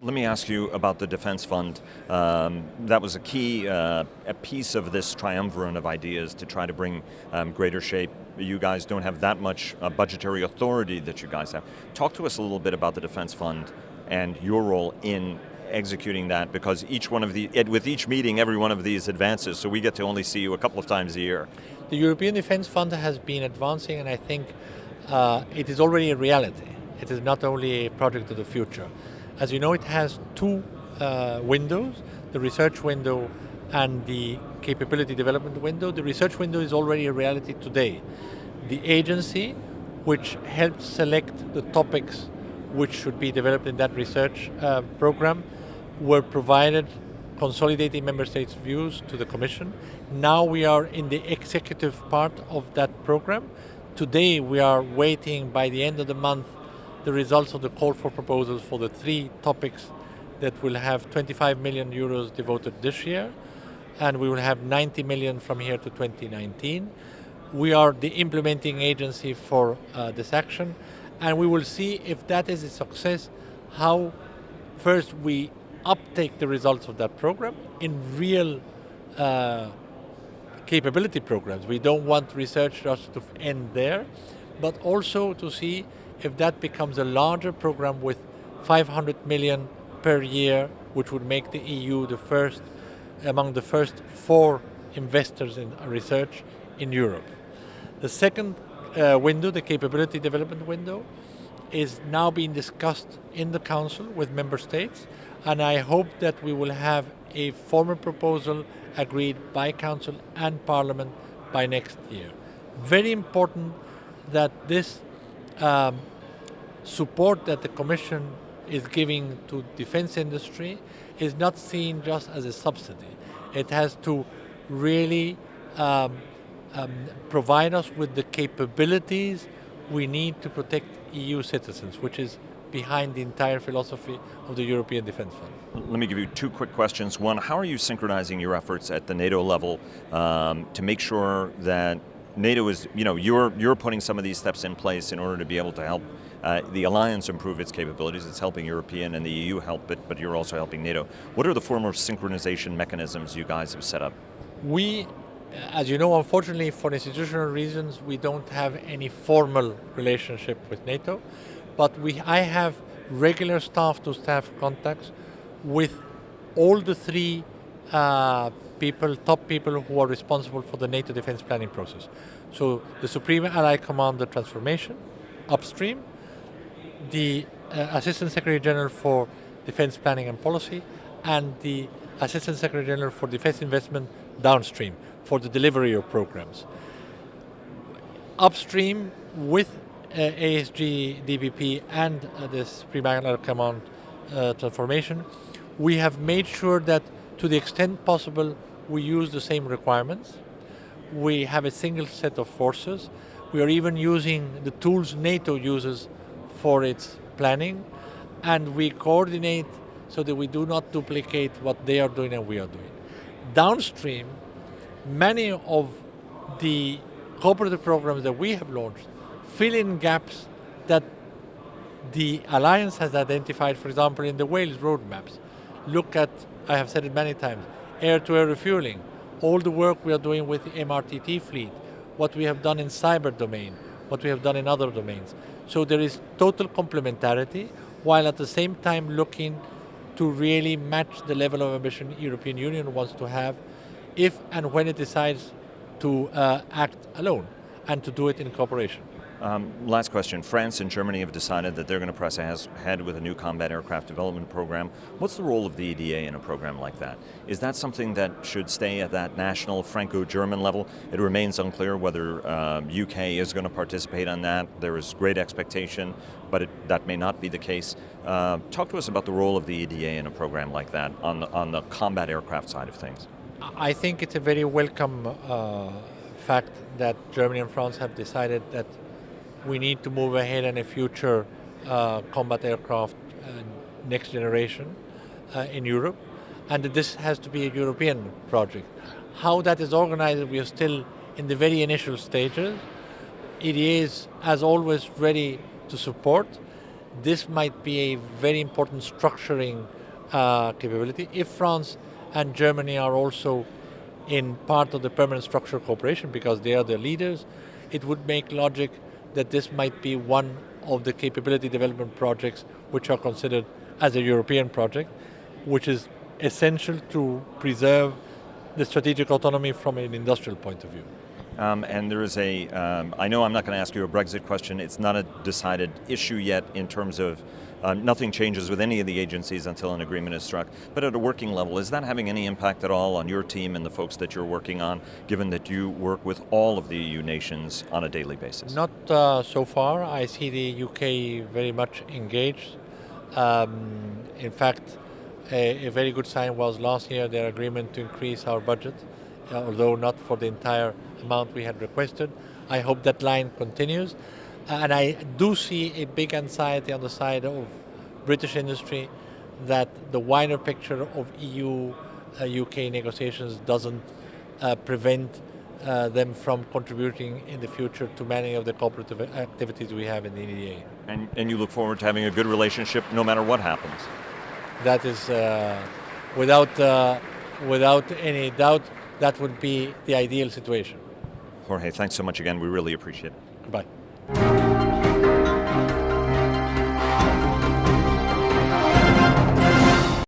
Let me ask you about the defense fund. That was a key a piece of this triumvirate of ideas to try to bring greater shape. You guys don't have that much budgetary authority that you guys have. Talk to us a little bit about the defense fund and your role in executing that, because with each meeting, every one of these advances, so we get to only see you a couple of times a year. The European Defence Fund has been advancing, and I think it is already a reality. It is not only a project of the future. As you know, it has two windows, the research window and the capability development window. The research window is already a reality today. The agency, which helps select the topics which should be developed in that research program, were provided consolidating member states' views to the Commission. Now we are in the executive part of that program. Today we are waiting by the end of the month the results of the call for proposals for the three topics that will have 25 million euros devoted this year, and we will have 90 million from here to 2019. We are the implementing agency for this action, and we will see if that is a success, how first we uptake the results of that program in real capability programs. We don't want research just to end there, but also to see if that becomes a larger program with 500 million per year, which would make the EU among the first 4 investors in research in Europe. The second window, the capability development window, is now being discussed in the Council with member states, and I hope that we will have a formal proposal agreed by Council and Parliament by next year. Very important that this support that the Commission is giving to defense industry is not seen just as a subsidy. It has to really provide us with the capabilities we need to protect EU citizens, which is behind the entire philosophy of the European Defence Fund. Let me give you 2 quick questions. One, how are you synchronizing your efforts at the NATO level to make sure that NATO is, you're putting some of these steps in place in order to be able to help the alliance improve its capabilities. It's helping European and the EU help it, but you're also helping NATO. What are the former synchronization mechanisms you guys have set up? We, as you know, unfortunately for institutional reasons, we don't have any formal relationship with NATO, but I have regular staff-to-staff contacts with all the 3 top people who are responsible for the NATO defense planning process. So the Supreme Allied Commander Transformation, upstream, the Assistant Secretary General for Defense Planning and Policy, and the Assistant Secretary General for Defense Investment downstream for the delivery of programs. Upstream with ASG, DBP, and the Supreme Allied Command Transformation, we have made sure that to the extent possible we use the same requirements. We have a single set of forces. We are even using the tools NATO uses for its planning, and we coordinate so that we do not duplicate what they are doing and we are doing. Downstream, many of the cooperative programs that we have launched fill in gaps that the Alliance has identified, for example, in the Wales roadmaps. Look at, I have said it many times, air-to-air refueling, all the work we are doing with the MRTT fleet, what we have done in cyber domain, what we have done in other domains. So there is total complementarity, while at the same time looking to really match the level of ambition the European Union wants to have if and when it decides to act alone and to do it in cooperation. Last question. France and Germany have decided that they're going to press ahead with a new combat aircraft development program. What's the role of the EDA in a program like that? Is that something that should stay at that national Franco-German level? It remains unclear whether UK is going to participate on that. There is great expectation, but that may not be the case. Talk to us about the role of the EDA in a program like that on the combat aircraft side of things. I think it's a very welcome fact that Germany and France have decided that we need to move ahead in a future combat aircraft next generation in Europe, and that this has to be a European project. How that is organized, we are still in the very initial stages. EDA is, as always, ready to support. this might be a very important structuring capability. If France and Germany are also in part of the permanent structural cooperation because they are the leaders, it would make logic that this might be one of the capability development projects which are considered as a European project, which is essential to preserve the strategic autonomy from an industrial point of view. And there is I know I'm not going to ask you a Brexit question, it's not a decided issue yet in terms of nothing changes with any of the agencies until an agreement is struck, but at a working level, is that having any impact at all on your team and the folks that you're working on, given that you work with all of the EU nations on a daily basis? Not so far. I see the UK very much engaged. In fact, a very good sign was last year their agreement to increase our budget, although not for the entire amount we had requested. I hope that line continues. And I do see a big anxiety on the side of British industry that the wider picture of EU-UK negotiations doesn't prevent them from contributing in the future to many of the cooperative activities we have in the EDA. And you look forward to having a good relationship no matter what happens? That is, without any doubt, that would be the ideal situation. Jorge, thanks so much again. We really appreciate it. Goodbye.